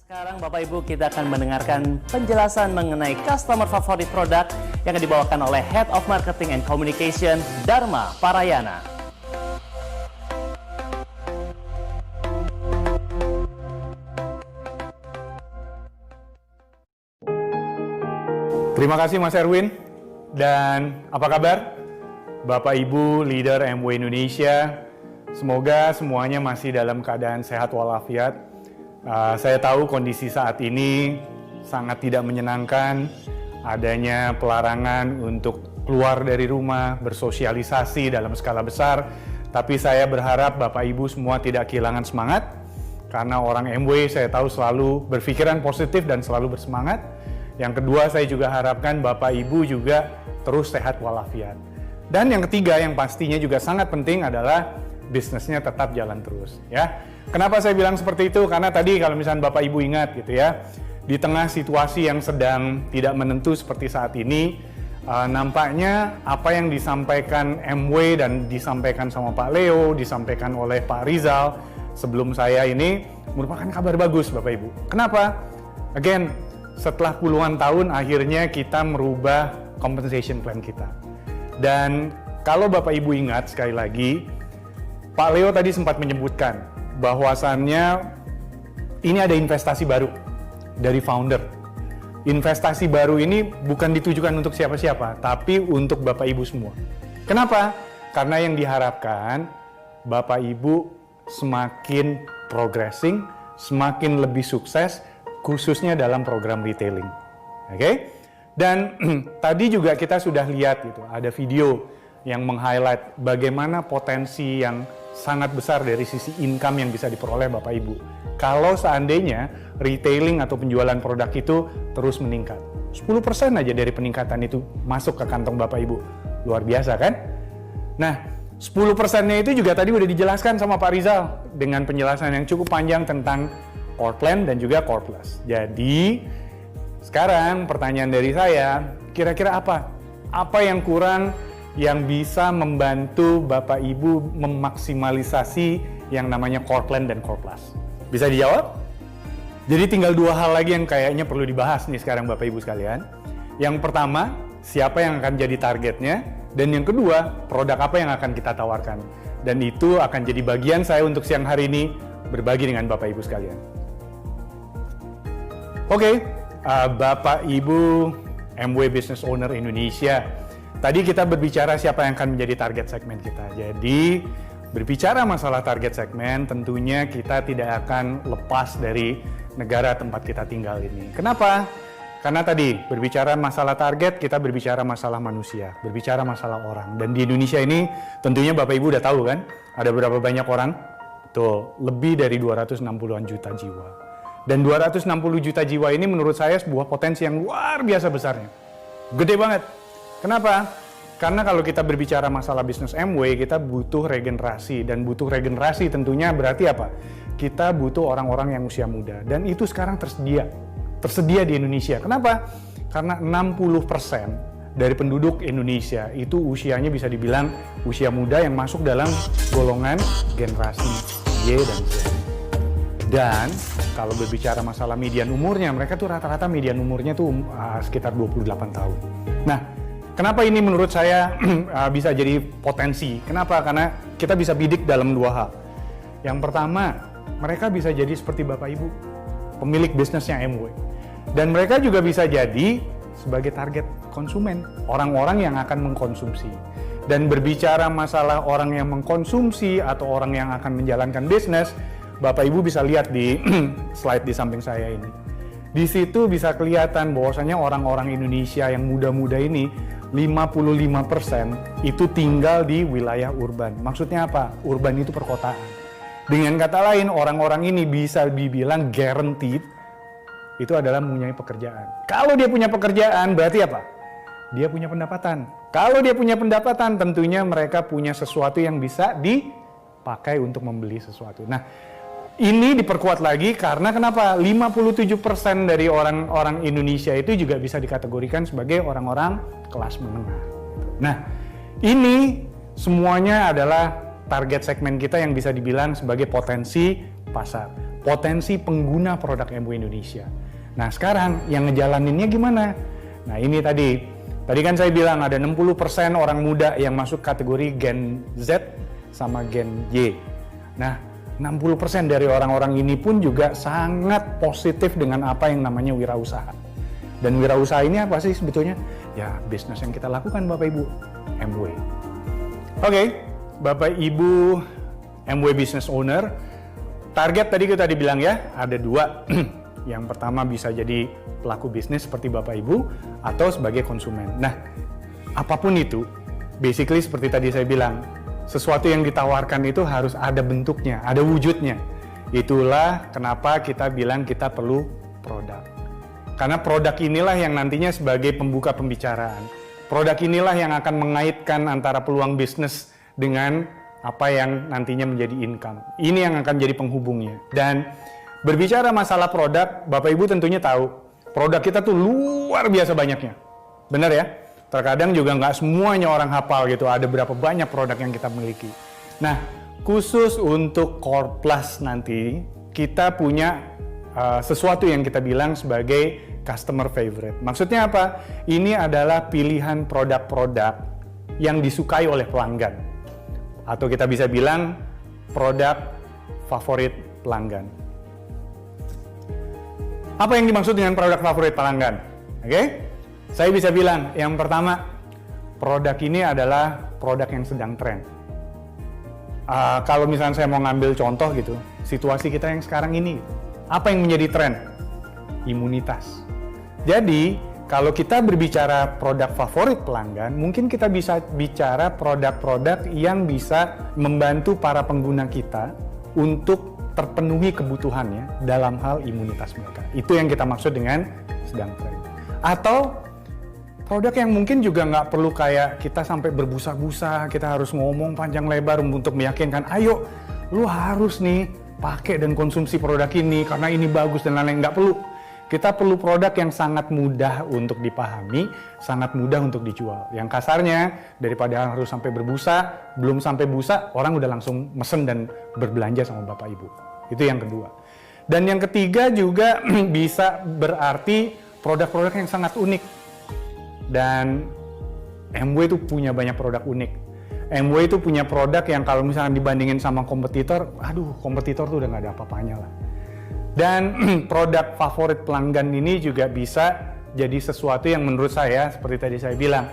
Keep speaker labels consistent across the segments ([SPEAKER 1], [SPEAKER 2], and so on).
[SPEAKER 1] Sekarang Bapak Ibu kita akan mendengarkan penjelasan mengenai customer favorit produk yang akan dibawakan oleh Head of Marketing and Communication, Dharma Parayana.
[SPEAKER 2] Terima kasih Mas Erwin, dan apa kabar Bapak Ibu leader MW Indonesia? Semoga semuanya masih dalam keadaan sehat walafiat. Saya tahu kondisi saat ini sangat tidak menyenangkan, adanya pelarangan untuk keluar dari rumah, bersosialisasi dalam skala besar, tapi saya berharap Bapak Ibu semua tidak kehilangan semangat, karena orang MW saya tahu selalu berpikiran positif dan selalu bersemangat. Yang kedua, saya juga harapkan Bapak Ibu juga terus sehat walafiat. Dan yang ketiga, yang pastinya juga sangat penting adalah bisnisnya tetap jalan terus, ya. Kenapa saya bilang seperti itu? Karena tadi kalau misalnya Bapak Ibu ingat gitu ya, di tengah situasi yang sedang tidak menentu seperti saat ini, nampaknya apa yang disampaikan MW dan disampaikan sama Pak Leo, disampaikan oleh Pak Rizal sebelum saya ini merupakan kabar bagus Bapak Ibu. Kenapa? Again, setelah puluhan tahun akhirnya kita merubah compensation plan kita. Dan kalau Bapak Ibu ingat sekali lagi, Pak Leo tadi sempat menyebutkan bahwasannya ini ada investasi baru dari founder. Investasi baru ini bukan ditujukan untuk siapa-siapa, tapi untuk Bapak Ibu semua. Kenapa? Karena yang diharapkan Bapak Ibu semakin progressing, semakin lebih sukses, khususnya dalam program retailing. Oke? Dan tadi juga kita sudah lihat gitu, ada video yang meng-highlight bagaimana potensi yang sangat besar dari sisi income yang bisa diperoleh Bapak Ibu. Kalau seandainya retailing atau penjualan produk itu terus meningkat. 10% aja dari peningkatan itu masuk ke kantong Bapak Ibu. Luar biasa kan? Nah, 10%-nya itu juga tadi udah dijelaskan sama Pak Rizal dengan penjelasan yang cukup panjang tentang Core Plan dan juga Core Plus. Jadi, sekarang pertanyaan dari saya, kira-kira apa? Apa yang kurang yang bisa membantu Bapak Ibu memaksimalisasi yang namanya Core Plan dan Core Plus? Bisa dijawab? Jadi tinggal dua hal lagi yang kayaknya perlu dibahas nih sekarang Bapak Ibu sekalian. Yang pertama, siapa yang akan jadi targetnya? Dan yang kedua, produk apa yang akan kita tawarkan? Dan itu akan jadi bagian saya untuk siang hari ini berbagi dengan Bapak Ibu sekalian. Oke, Bapak Ibu MW Business Owner Indonesia, tadi kita berbicara siapa yang akan menjadi target segmen kita. Jadi berbicara masalah target segmen, tentunya kita tidak akan lepas dari negara tempat kita tinggal ini. Kenapa? Karena tadi berbicara masalah target, kita berbicara masalah manusia, berbicara masalah orang. Dan di Indonesia ini tentunya Bapak Ibu udah tahu kan, ada berapa banyak orang? Betul, lebih dari 260-an juta jiwa. Dan 260 juta jiwa ini menurut saya sebuah potensi yang luar biasa besarnya. Gede banget. Kenapa? Karena kalau kita berbicara masalah bisnis MW, kita butuh regenerasi. Dan butuh regenerasi tentunya berarti apa? Kita butuh orang-orang yang usia muda. Dan itu sekarang tersedia. Tersedia di Indonesia. Kenapa? Karena 60% dari penduduk Indonesia itu usianya bisa dibilang usia muda yang masuk dalam golongan generasi Y dan Z. Dan kalau berbicara masalah median umurnya, mereka tuh rata-rata median umurnya tuh sekitar 28 tahun. Nah, kenapa ini menurut saya bisa jadi potensi? Kenapa? Karena kita bisa bidik dalam dua hal. Yang pertama, mereka bisa jadi seperti Bapak Ibu, pemilik bisnisnya MW. Dan mereka juga bisa jadi sebagai target konsumen, orang-orang yang akan mengkonsumsi. Dan berbicara masalah orang yang mengkonsumsi atau orang yang akan menjalankan bisnis, Bapak Ibu bisa lihat di slide di samping saya ini. Di situ bisa kelihatan bahwasanya orang-orang Indonesia yang muda-muda ini 55% itu tinggal di wilayah urban. Maksudnya apa? Urban itu perkotaan. Dengan kata lain, orang-orang ini bisa dibilang guaranteed itu adalah mempunyai pekerjaan. Kalau dia punya pekerjaan berarti apa? Dia punya pendapatan. Kalau dia punya pendapatan, tentunya mereka punya sesuatu yang bisa dipakai untuk membeli sesuatu. Nah, ini diperkuat lagi karena kenapa? 57% dari orang-orang Indonesia itu juga bisa dikategorikan sebagai orang-orang kelas menengah. Nah, ini semuanya adalah target segmen kita yang bisa dibilang sebagai potensi pasar. potensi pengguna produk MW Indonesia. Nah sekarang yang ngejalaninnya gimana? Nah ini tadi kan saya bilang ada 60% orang muda yang masuk kategori Gen Z sama Gen Y. Nah 60% dari orang-orang ini pun juga sangat positif dengan apa yang namanya wirausaha. Dan wirausaha ini apa sih sebetulnya? Ya bisnis yang kita lakukan Bapak Ibu, MW. Oke, Bapak Ibu MW Business Owner, target tadi kita dibilang ya, ada 2. Yang pertama bisa jadi pelaku bisnis seperti Bapak Ibu atau sebagai konsumen. Nah, apapun itu, basically seperti tadi saya bilang, sesuatu yang ditawarkan itu harus ada bentuknya, ada wujudnya. Itulah kenapa kita bilang kita perlu produk. Karena produk inilah yang nantinya sebagai pembuka pembicaraan. Produk inilah yang akan mengaitkan antara peluang bisnis dengan apa yang nantinya menjadi income. Ini yang akan jadi penghubungnya. Dan berbicara masalah produk, Bapak Ibu tentunya tahu, produk kita tuh luar biasa banyaknya. Benar ya? Terkadang juga nggak semuanya orang hafal gitu, ada berapa banyak produk yang kita miliki. Nah, khusus untuk Core Plus nanti, kita punya sesuatu yang kita bilang sebagai customer favorite. Maksudnya apa? Ini adalah pilihan produk-produk yang disukai oleh pelanggan. Atau kita bisa bilang produk favorit pelanggan. Apa yang dimaksud dengan produk favorit pelanggan? Oke? Saya bisa bilang, yang pertama, produk ini adalah produk yang sedang tren. Kalau misalnya saya mau ngambil contoh gitu, situasi kita yang sekarang ini, apa yang menjadi tren? Imunitas. Jadi, kalau kita berbicara produk favorit pelanggan, mungkin kita bisa bicara produk-produk yang bisa membantu para pengguna kita untuk terpenuhi kebutuhannya dalam hal imunitas mereka. Itu yang kita maksud dengan sedang tren. Atau produk yang mungkin juga nggak perlu kayak kita sampai berbusa-busa, kita harus ngomong panjang lebar untuk meyakinkan, ayo lu harus nih pakai dan konsumsi produk ini karena ini bagus dan lain-lain. Nggak perlu. Kita perlu produk yang sangat mudah untuk dipahami, sangat mudah untuk dijual. Yang kasarnya, daripada harus sampai berbusa, belum sampai busa, orang udah langsung mesen dan berbelanja sama Bapak Ibu. Itu yang kedua. Dan yang ketiga juga bisa berarti produk-produk yang sangat unik. Dan MW itu punya banyak produk unik. MW itu punya produk yang kalau misalnya dibandingin sama kompetitor, aduh kompetitor tuh udah nggak ada apa-apanya lah. Dan produk favorit pelanggan ini juga bisa jadi sesuatu yang menurut saya, seperti tadi saya bilang,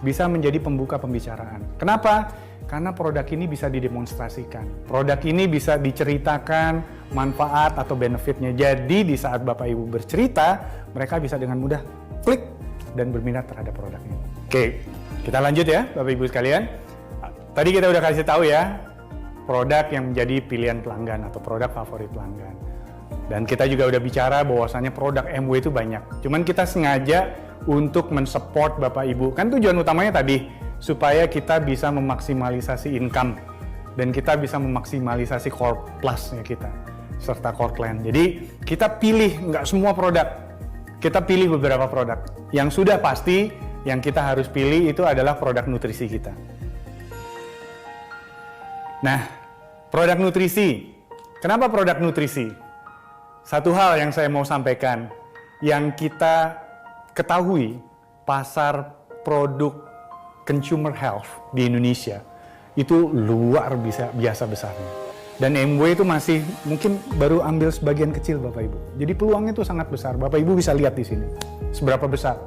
[SPEAKER 2] bisa menjadi pembuka pembicaraan. Kenapa? Karena produk ini bisa didemonstrasikan. Produk ini bisa diceritakan manfaat atau benefitnya. Jadi di saat Bapak Ibu bercerita, mereka bisa dengan mudah klik dan berminat terhadap produk ini. Oke, kita lanjut ya Bapak Ibu sekalian. Tadi kita udah kasih tahu ya, produk yang menjadi pilihan pelanggan atau produk favorit pelanggan. Dan kita juga udah bicara bahwasannya produk MW itu banyak. Cuman kita sengaja untuk mensupport Bapak Ibu. Kan tujuan utamanya tadi, supaya kita bisa memaksimalisasi income. Dan kita bisa memaksimalisasi core plus-nya kita. Serta core plan. Jadi kita pilih nggak semua produk. Kita pilih beberapa produk. Yang sudah pasti, yang kita harus pilih itu adalah produk nutrisi kita. Nah, produk nutrisi. Kenapa produk nutrisi? Satu hal yang saya mau sampaikan, yang kita ketahui pasar produk consumer health di Indonesia itu luar biasa besarnya. Dan MW itu masih mungkin baru ambil sebagian kecil Bapak Ibu. Jadi peluangnya itu sangat besar. Bapak Ibu bisa lihat di sini seberapa besar.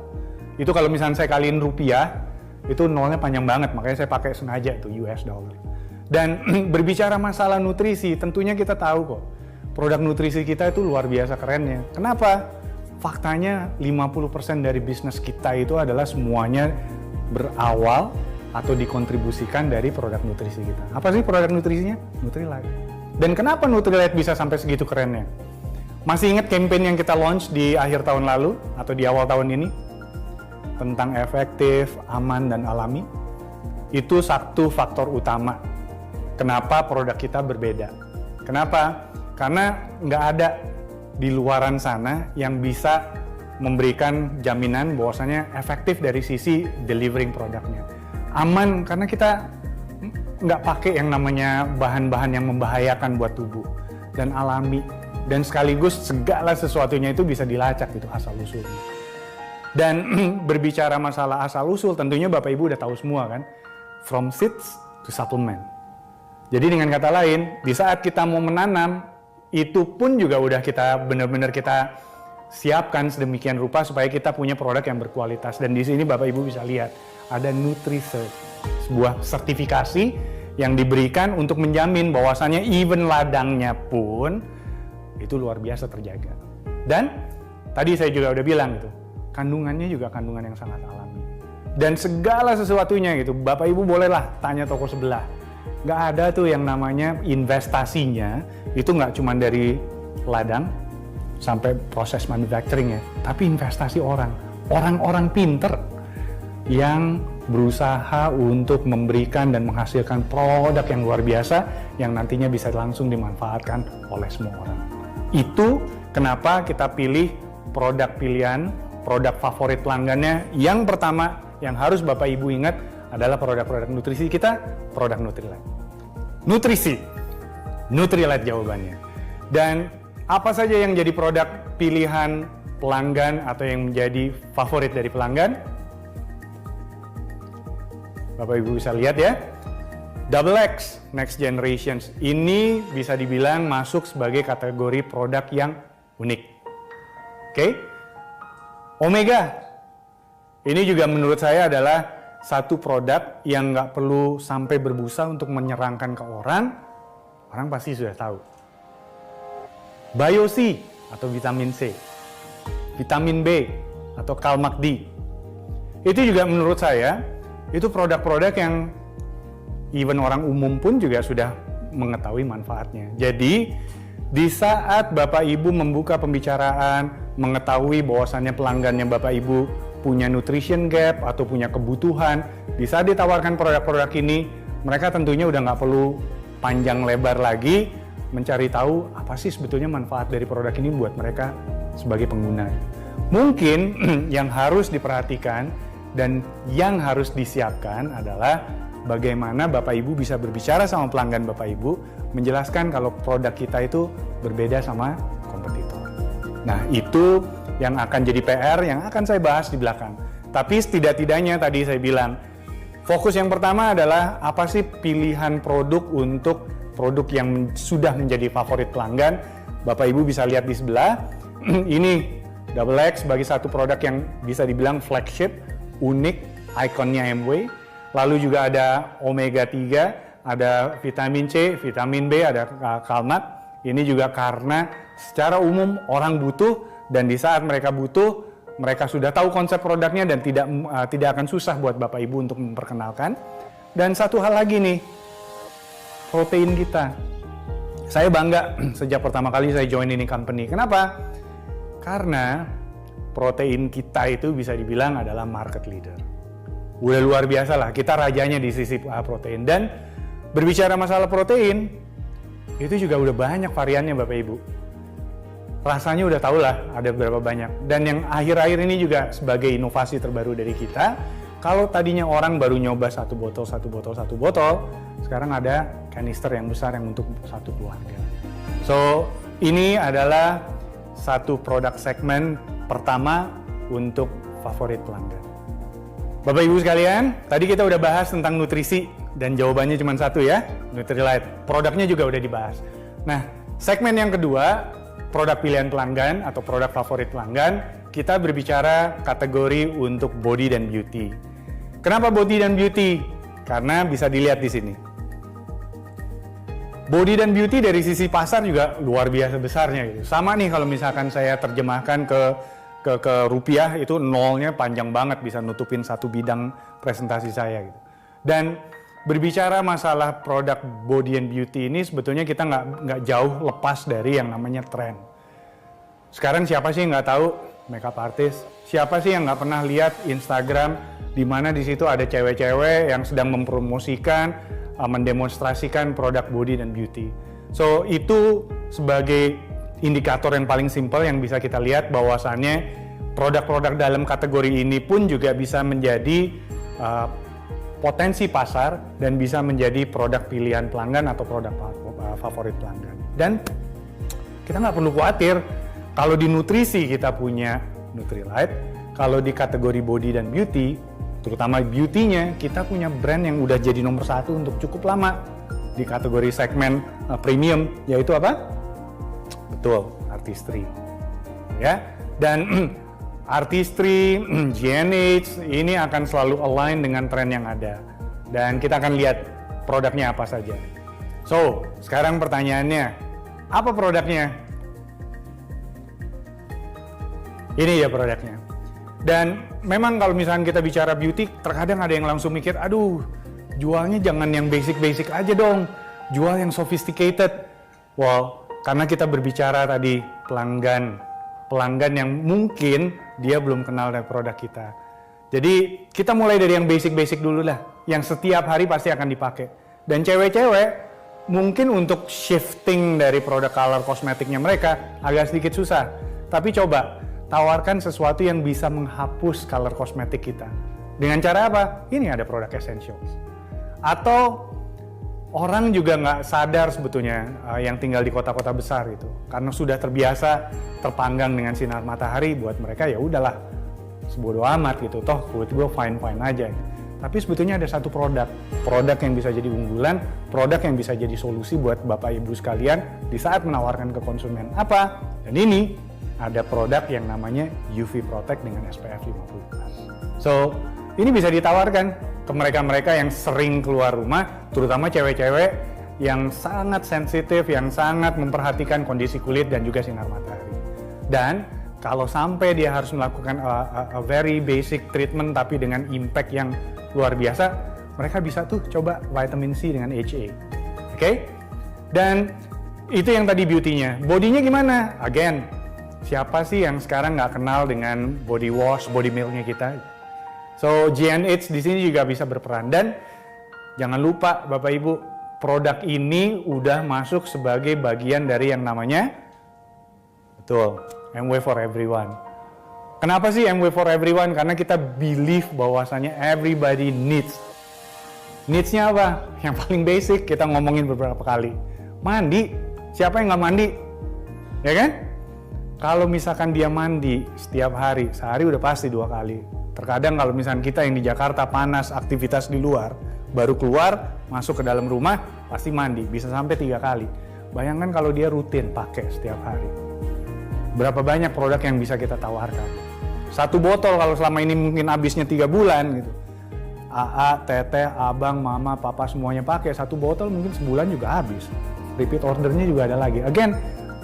[SPEAKER 2] Itu kalau misalnya saya kaliin rupiah, itu nolnya panjang banget, makanya saya pakai sengaja itu US dollar. Dan berbicara masalah nutrisi, tentunya kita tahu kok. Produk nutrisi kita itu luar biasa kerennya. Kenapa? Faktanya 50% dari bisnis kita itu adalah semuanya berawal atau dikontribusikan dari produk nutrisi kita. Apa sih produk nutrisinya? Nutrilite. Dan kenapa Nutrilite bisa sampai segitu kerennya? Masih ingat campaign yang kita launch di akhir tahun lalu atau di awal tahun ini? Tentang efektif, aman, dan alami? Itu satu faktor utama. Kenapa produk kita berbeda? Kenapa? Karena nggak ada di luaran sana yang bisa memberikan jaminan bahwasanya efektif dari sisi delivering produknya. Aman karena kita nggak pakai yang namanya bahan-bahan yang membahayakan buat tubuh. Dan alami. dan sekaligus segala sesuatunya itu bisa dilacak gitu asal-usulnya. Dan berbicara masalah asal-usul, tentunya Bapak Ibu udah tahu semua kan, from seeds to supplement. Jadi dengan kata lain, di saat kita mau menanam, itu pun juga udah kita benar-benar kita siapkan sedemikian rupa supaya kita punya produk yang berkualitas. Dan di sini Bapak Ibu bisa lihat, ada NutriCert, sebuah sertifikasi yang diberikan untuk menjamin bahwasannya even ladangnya pun itu luar biasa terjaga. Dan tadi saya juga udah bilang gitu, kandungannya juga kandungan yang sangat alami. Dan segala sesuatunya gitu, Bapak Ibu bolehlah tanya toko sebelah. Nggak ada tuh yang namanya investasinya, itu nggak cuma dari ladang sampai proses manufacturing ya, tapi investasi orang-orang pinter yang berusaha untuk memberikan dan menghasilkan produk yang luar biasa yang nantinya bisa langsung dimanfaatkan oleh semua orang. Itu kenapa kita pilih produk pilihan, produk favorit pelanggannya. Yang pertama yang harus Bapak Ibu ingat adalah produk-produk nutrisi kita, produk Nutrilite. Nutrisi, Nutrilite jawabannya. Dan apa saja yang jadi produk pilihan pelanggan atau yang menjadi favorit dari pelanggan? Bapak Ibu bisa lihat ya. Double X Next Generations ini bisa dibilang masuk sebagai kategori produk yang unik. Oke. Omega. Ini juga menurut saya adalah satu produk yang nggak perlu sampai berbusa untuk menyerangkan ke orang. Orang pasti sudah tahu. Bio-C atau vitamin C, vitamin B atau Kalmak D. Itu juga menurut saya itu produk-produk yang even orang umum pun juga sudah mengetahui manfaatnya. Jadi di saat Bapak Ibu membuka pembicaraan, mengetahui bahwasannya pelanggannya Bapak Ibu punya nutrition gap atau punya kebutuhan, di saat ditawarkan produk-produk ini, mereka tentunya udah nggak perlu panjang lebar lagi mencari tahu apa sih sebetulnya manfaat dari produk ini buat mereka sebagai pengguna. Mungkin yang harus diperhatikan dan yang harus disiapkan adalah bagaimana Bapak Ibu bisa berbicara sama pelanggan Bapak Ibu, menjelaskan kalau produk kita itu berbeda sama kompetitor. Nah, itu yang akan jadi PR yang akan saya bahas di belakang. Tapi setidak-tidaknya tadi saya bilang, fokus yang pertama adalah apa sih pilihan produk untuk produk yang sudah menjadi favorit pelanggan. Bapak Ibu bisa lihat di sebelah, ini Double X sebagai satu produk yang bisa dibilang flagship, unik, ikonnya Amway. Lalu juga ada Omega 3, ada vitamin C, vitamin B, ada Kalmak. Ini juga karena secara umum orang butuh, dan di saat mereka butuh, mereka sudah tahu konsep produknya dan tidak akan susah buat Bapak Ibu untuk memperkenalkan. Dan satu hal lagi nih, protein kita. Saya bangga sejak pertama kali saya join ini company. Kenapa? Karena protein kita itu bisa dibilang adalah market leader. Udah luar biasa lah, kita rajanya di sisi protein. Dan berbicara masalah protein, itu juga udah banyak variannya Bapak Ibu. Rasanya udah tau lah ada berapa banyak. Dan yang akhir-akhir ini juga sebagai inovasi terbaru dari kita, kalau tadinya orang baru nyoba satu botol, sekarang ada kanister yang besar yang untuk satu keluarga. So, ini adalah satu produk segmen pertama untuk favorit pelanggan. Bapak Ibu sekalian, tadi kita udah bahas tentang nutrisi dan jawabannya cuma satu ya, Nutrilite. Produknya juga udah dibahas. Nah, segmen yang kedua, produk pilihan pelanggan atau produk favorit pelanggan, kita berbicara kategori untuk body dan beauty. Kenapa body dan beauty? Karena bisa dilihat di sini. Body dan beauty dari sisi pasar juga luar biasa besarnya gitu. Sama nih kalau misalkan saya terjemahkan ke rupiah, itu nolnya panjang banget, bisa nutupin satu bidang presentasi saya gitu. Dan berbicara masalah produk body and beauty ini sebetulnya kita nggak jauh lepas dari yang namanya tren. Sekarang siapa sih yang nggak tahu makeup artist? Siapa sih yang nggak pernah lihat Instagram di mana di situ ada cewek-cewek yang sedang mempromosikan, mendemonstrasikan produk body dan beauty. So itu sebagai indikator yang paling simpel yang bisa kita lihat bahwasannya produk-produk dalam kategori ini pun juga bisa menjadi potensi pasar dan bisa menjadi produk pilihan pelanggan atau produk favorit pelanggan. Dan Kita nggak perlu khawatir. Kalau di nutrisi kita punya Nutrilite, kalau di kategori body dan beauty, terutama beauty-nya, kita punya brand yang udah jadi nomor 1 untuk cukup lama di kategori segmen premium, yaitu apa? Betul, Artistry. Ya, dan Artistry, GNH ini akan selalu align dengan tren yang ada. Dan kita akan lihat produknya apa saja. So, sekarang pertanyaannya, apa produknya? Ini ya produknya. Dan memang kalau misalnya kita bicara beauty, terkadang ada yang langsung mikir, aduh, jualnya jangan yang basic-basic aja dong, jual yang sophisticated. Wow, karena kita berbicara tadi pelanggan yang mungkin dia belum kenal dengan produk kita. Jadi kita mulai dari yang basic-basic dulu lah, yang setiap hari pasti akan dipakai. Dan cewek-cewek mungkin untuk shifting dari produk color kosmetiknya mereka agak sedikit susah. Tapi coba tawarkan sesuatu yang bisa menghapus color kosmetik kita. Dengan cara apa? Ini ada produk essentials. Atau orang juga nggak sadar sebetulnya yang tinggal di kota-kota besar itu, karena sudah terbiasa terpanggang dengan sinar matahari, buat mereka ya udahlah sebodo amat gitu, toh kulit gue fine aja. Tapi sebetulnya ada satu produk yang bisa jadi unggulan, produk yang bisa jadi solusi buat bapak ibu sekalian di saat menawarkan ke konsumen. Apa? Dan ini ada produk yang namanya UV Protect dengan SPF 50+. So, ini bisa ditawarkan ke mereka-mereka yang sering keluar rumah, terutama cewek-cewek yang sangat sensitif, yang sangat memperhatikan kondisi kulit dan juga sinar matahari. Dan kalau sampai dia harus melakukan a very basic treatment tapi dengan impact yang luar biasa, mereka bisa tuh coba vitamin C dengan HA. Oke? Dan itu yang tadi beauty-nya. Body-nya gimana? Again, siapa sih yang sekarang nggak kenal dengan body wash, body milk-nya kita? So, GNH di sini juga bisa berperan. Dan jangan lupa Bapak Ibu, produk ini udah masuk sebagai bagian dari yang namanya, betul, MW for Everyone. Kenapa sih MW for Everyone? Karena kita believe bahwasanya everybody needs. Needs-nya apa? Yang paling basic, kita ngomongin beberapa kali. Mandi. Siapa yang nggak mandi? Ya kan? Kalau misalkan dia mandi setiap hari, sehari udah pasti 2 kali. Terkadang kalau misalkan kita yang di Jakarta panas, aktivitas di luar, baru keluar, masuk ke dalam rumah, pasti mandi, bisa sampai 3 kali. Bayangkan kalau dia rutin pakai setiap hari. Berapa banyak produk yang bisa kita tawarkan. 1 botol kalau selama ini mungkin habisnya 3 bulan gitu. AA, teteh, abang, mama, papa semuanya pakai. 1 botol mungkin sebulan juga habis. Repeat ordernya juga ada lagi. Again,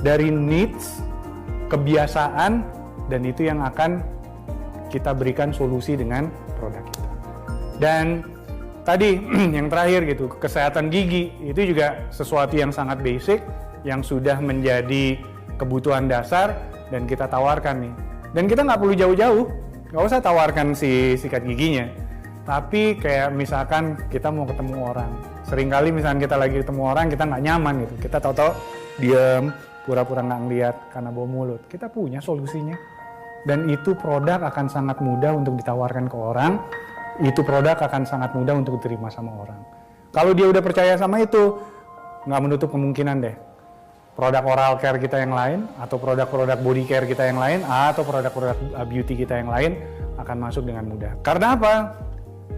[SPEAKER 2] dari needs, kebiasaan, dan itu yang akan kita berikan solusi dengan produk kita. Dan tadi yang terakhir gitu, kesehatan gigi itu juga sesuatu yang sangat basic, yang sudah menjadi kebutuhan dasar dan kita tawarkan nih. Dan kita nggak perlu jauh-jauh, nggak usah tawarkan si sikat giginya. Tapi kayak misalkan kita mau ketemu orang, seringkali misalkan kita lagi ketemu orang kita nggak nyaman gitu, kita tahu-tahu diam, pura-pura nggak ngeliat karena bau mulut. Kita punya solusinya. Dan itu produk akan sangat mudah untuk ditawarkan ke orang, itu produk akan sangat mudah untuk diterima sama orang. Kalau dia udah percaya sama itu, nggak menutup kemungkinan deh. Produk oral care kita yang lain, atau produk-produk body care kita yang lain, atau produk-produk beauty kita yang lain akan masuk dengan mudah. Karena apa?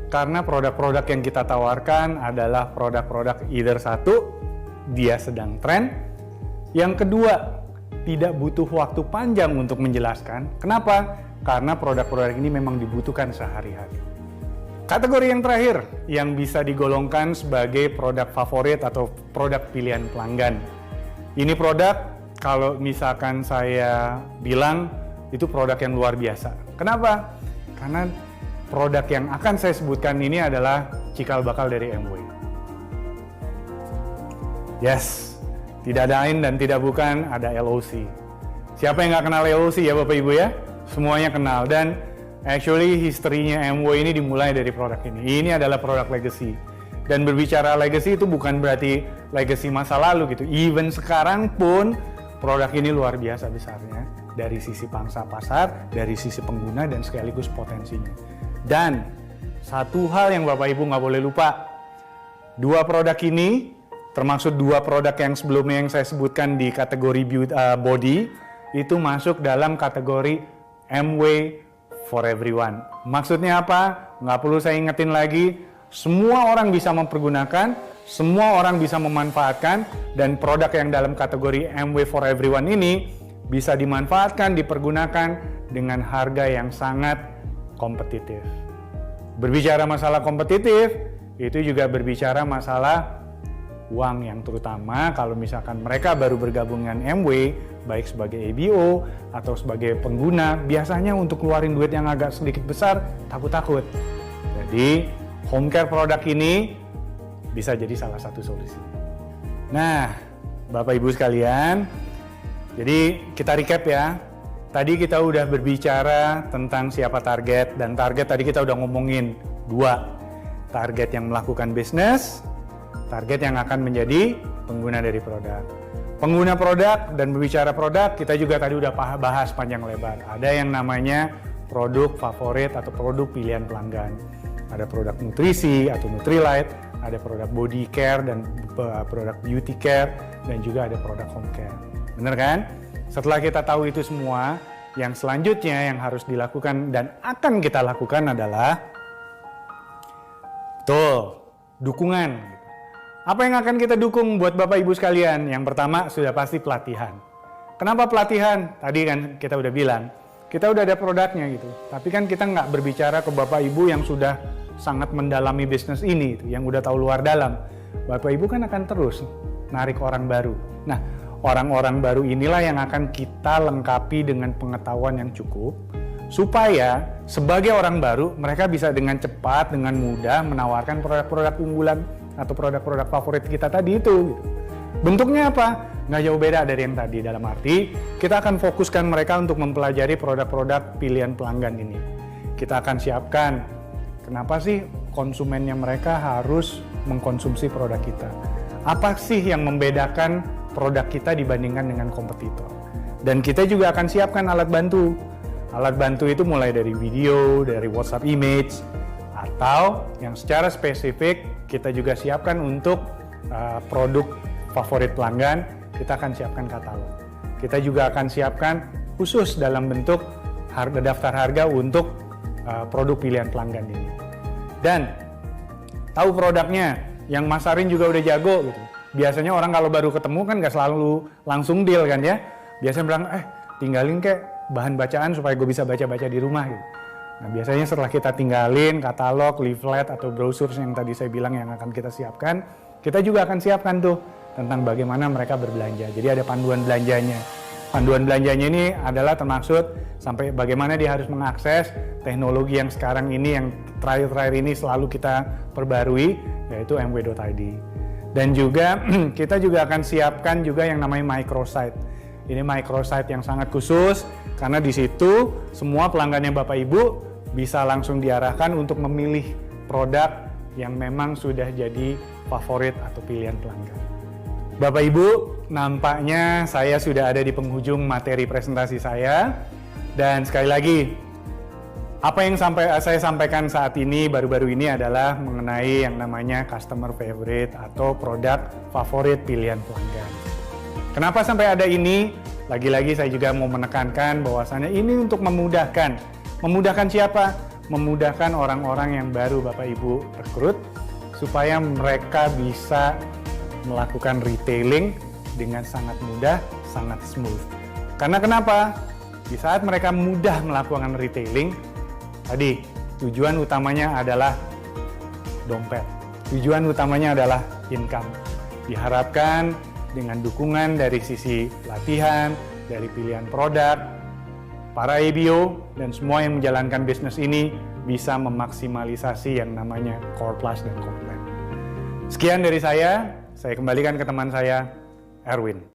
[SPEAKER 2] Karena produk-produk yang kita tawarkan adalah produk-produk either satu, dia sedang tren. Yang kedua, tidak butuh waktu panjang untuk menjelaskan. Kenapa? Karena produk-produk ini memang dibutuhkan sehari-hari. Kategori yang terakhir yang bisa digolongkan sebagai produk favorit atau produk pilihan pelanggan. Ini produk kalau misalkan saya bilang itu produk yang luar biasa. Kenapa? Karena produk yang akan saya sebutkan ini adalah cikal bakal dari MW. Yes. Tidak lain dan tidak bukan, ada LOC. Siapa yang nggak kenal LOC ya Bapak Ibu ya? Semuanya kenal. Dan actually history-nya MW ini dimulai dari produk ini. Ini adalah produk legacy. Dan berbicara legacy itu bukan berarti legacy masa lalu gitu. Even sekarang pun produk ini luar biasa besarnya. Dari sisi pangsa pasar, dari sisi pengguna, dan sekaligus potensinya. Dan satu hal yang Bapak Ibu nggak boleh lupa. 2 produk ini termasuk 2 produk yang sebelumnya yang saya sebutkan di kategori body, itu masuk dalam kategori MW for everyone. Maksudnya apa? Nggak perlu saya ingetin lagi, semua orang bisa mempergunakan, semua orang bisa memanfaatkan, dan produk yang dalam kategori MW for everyone ini bisa dimanfaatkan, dipergunakan dengan harga yang sangat kompetitif. Berbicara masalah kompetitif, itu juga berbicara masalah uang, yang terutama kalau misalkan mereka baru bergabung dengan MW, baik sebagai ABO atau sebagai pengguna, biasanya untuk keluarin duit yang agak sedikit besar, takut-takut. Jadi, home care produk ini bisa jadi salah satu solusi. Nah, Bapak Ibu sekalian, jadi kita recap ya. Tadi kita udah berbicara tentang siapa target, dan target tadi kita udah ngomongin 2. Target yang melakukan bisnis, target yang akan menjadi pengguna dari produk. Pengguna produk dan berbicara produk, kita juga tadi udah bahas panjang lebar. Ada yang namanya produk favorit atau produk pilihan pelanggan. Ada produk nutrisi atau Nutrilite, ada produk body care dan produk beauty care, dan juga ada produk home care. Bener kan? Setelah kita tahu itu semua, yang selanjutnya yang harus dilakukan dan akan kita lakukan adalah dukungan. Apa yang akan kita dukung buat Bapak Ibu sekalian? Yang pertama sudah pasti pelatihan. Kenapa pelatihan? Tadi kan kita udah bilang, kita udah ada produknya gitu. Tapi kan kita nggak berbicara ke Bapak Ibu yang sudah sangat mendalami bisnis ini, yang udah tahu luar dalam. Bapak Ibu kan akan terus narik orang baru. Nah, orang-orang baru inilah yang akan kita lengkapi dengan pengetahuan yang cukup, supaya sebagai orang baru mereka bisa dengan cepat, dengan mudah menawarkan produk-produk unggulan atau produk-produk favorit kita tadi itu. Bentuknya apa? Nggak jauh beda dari yang tadi, dalam arti kita akan fokuskan mereka untuk mempelajari produk-produk pilihan pelanggan ini. Kita akan siapkan kenapa sih konsumennya mereka harus mengkonsumsi produk kita. Apa sih yang membedakan produk kita dibandingkan dengan kompetitor. Dan kita juga akan siapkan alat bantu. Alat bantu itu mulai dari video, dari WhatsApp image, atau yang secara spesifik kita juga siapkan untuk produk favorit pelanggan, kita akan siapkan katalog. Kita juga akan siapkan khusus dalam bentuk daftar harga untuk produk pilihan pelanggan ini. Dan tahu produknya, yang masarin juga udah jago gitu. Biasanya orang kalau baru ketemu kan gak selalu langsung deal kan ya. Biasanya bilang, tinggalin kek bahan bacaan supaya gue bisa baca-baca di rumah gitu. Nah biasanya setelah kita tinggalin katalog, leaflet, atau brosur yang tadi saya bilang yang akan kita siapkan, kita juga akan siapkan tuh tentang bagaimana mereka berbelanja. Jadi ada panduan belanjanya. Panduan belanjanya ini adalah termaksud sampai bagaimana dia harus mengakses teknologi yang sekarang ini, yang terakhir-terakhir ini selalu kita perbarui, yaitu mw.id. Dan juga kita juga akan siapkan juga yang namanya microsite. Ini microsite yang sangat khusus karena di situ semua pelanggannya Bapak Ibu bisa langsung diarahkan untuk memilih produk yang memang sudah jadi favorit atau pilihan pelanggan. Bapak Ibu, nampaknya saya sudah ada di penghujung materi presentasi saya. Dan sekali lagi, apa yang saya sampaikan saat ini, baru-baru ini adalah mengenai yang namanya customer favorite atau produk favorit pilihan pelanggan. Kenapa sampai ada ini? Lagi-lagi saya juga mau menekankan bahwasannya ini untuk memudahkan. Memudahkan siapa? Memudahkan orang-orang yang baru Bapak Ibu rekrut, supaya mereka bisa melakukan retailing dengan sangat mudah, sangat smooth. Karena kenapa? Di saat mereka mudah melakukan retailing, tadi tujuan utamanya adalah dompet. Tujuan utamanya adalah income. Diharapkan dengan dukungan dari sisi pelatihan, dari pilihan produk, para ABO, dan semua yang menjalankan bisnis ini bisa memaksimalisasi yang namanya Core Plus dan Complement. Sekian dari saya kembalikan ke teman saya, Erwin.